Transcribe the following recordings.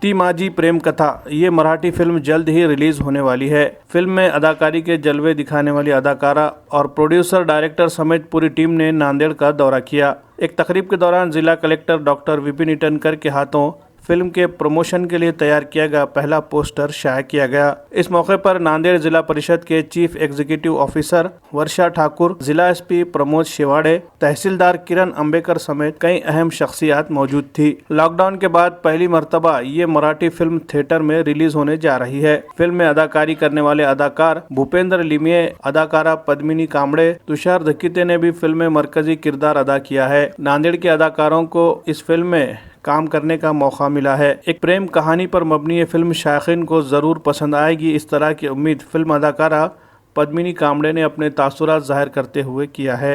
ती माझी प्रेम कथा ये मराठी फिल्म जल्द ही रिलीज होने वाली है। फिल्म में अदाकारी के जलवे दिखाने वाली अदाकारा और प्रोड्यूसर डायरेक्टर समेत पूरी टीम ने नांदेड़ का दौरा किया। एक तकरीब के दौरान जिला कलेक्टर डॉक्टर विपिन ईटनकर के हाथों फिल्म के प्रमोशन के लिए तैयार किया गया पहला पोस्टर शाया किया गया। इस मौके पर नांदेड़ जिला परिषद के चीफ एग्जीक्यूटिव ऑफिसर वर्षा ठाकुर, जिला एसपी प्रमोद शिवाड़े, तहसीलदार किरण अंबेकर समेत कई अहम शख्सियात मौजूद थी। लॉकडाउन के बाद पहली मर्तबा ये मराठी फिल्म थिएटर में रिलीज होने जा रही है। फिल्म में अदाकारी करने वाले अदाकार भूपेंद्र लिमिये, अदाकारा पद्मिनी कामड़े, तुषार धकीते ने भी फिल्म में मरकजी किरदार अदा किया है। नांदेड़ के अदाकारों को इस फिल्म में काम करने का मौका मिला है। एक प्रेम कहानी पर मबनी ये फिल्म शायकीन को जरूर पसंद आएगी, इस तरह की उम्मीद फिल्म अदाकारा पद्मिनी कामड़े ने अपने तासुरात जाहिर करते हुए किया है।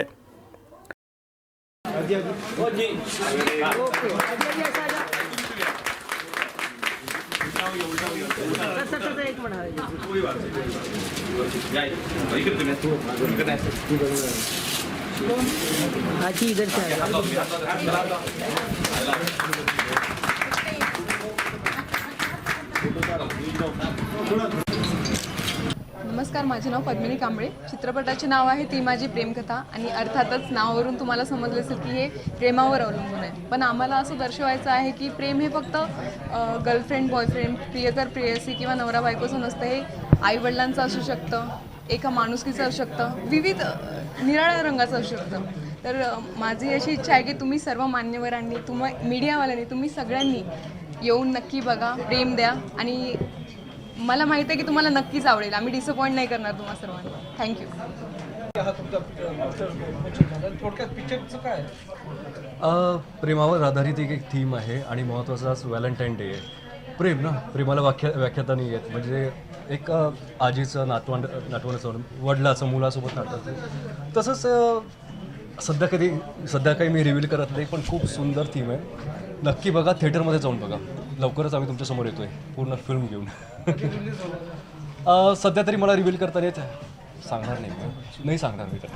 इधर से नमस्कार, माझे नाव पद्मिनी कांबळे। चित्रपटाचे नाव आहे ती माझी प्रेमकथा आणि अर्थातच नावावरून तुम्हाला समजले असेल की हे प्रेमावर अवलंबून आहे। पण आम्हाला असं दर्शवायचं आहे की प्रेम हे फक्त गर्लफ्रेंड बॉयफ्रेंड, प्रियकर प्रेयसी किंवा नवरा बायकोचं नसतं। हे आईवडिलांचं असू शकतं, एका माणुसकीचं असू शकतं, विविध निराळ्या रंगाचं असू शकतं। तर माझी अशी इच्छा आहे की तुम्ही सर्व मान्यवरांनी, मीडियावाल्यांनी, तुम्ही सगळ्यांनी येऊन नक्की बघा, प्रेम द्या आणि मला माहिती आहे की तुम्हाला नक्कीच आवडेल। आम्ही डिसअपॉइंट नाही करणार तुम्हा सर्वांना। थँक्यू। प्रेमावर आधारित एक थीम आहे आणि महत्त्वाचा आज व्हॅलेंटाईन डे आहे। प्रेम ना, प्रेमाला व्याख्याता नाही आहेत, म्हणजे एक आजीचं नातवंडाचं, वडिलाचं मुलासोबत नातं। तसंच सध्या काही मी रिव्हील करत नाही, पण खूप सुंदर थीम आहे। नक्की बघा, थिएटरमध्ये जाऊन बघा। लवकरच आम्ही तुमच्यासमोर येतोय पूर्ण फिल्म घेऊन। सध्या तरी मला रिव्हील करता येत सांगणार नाही मी तर।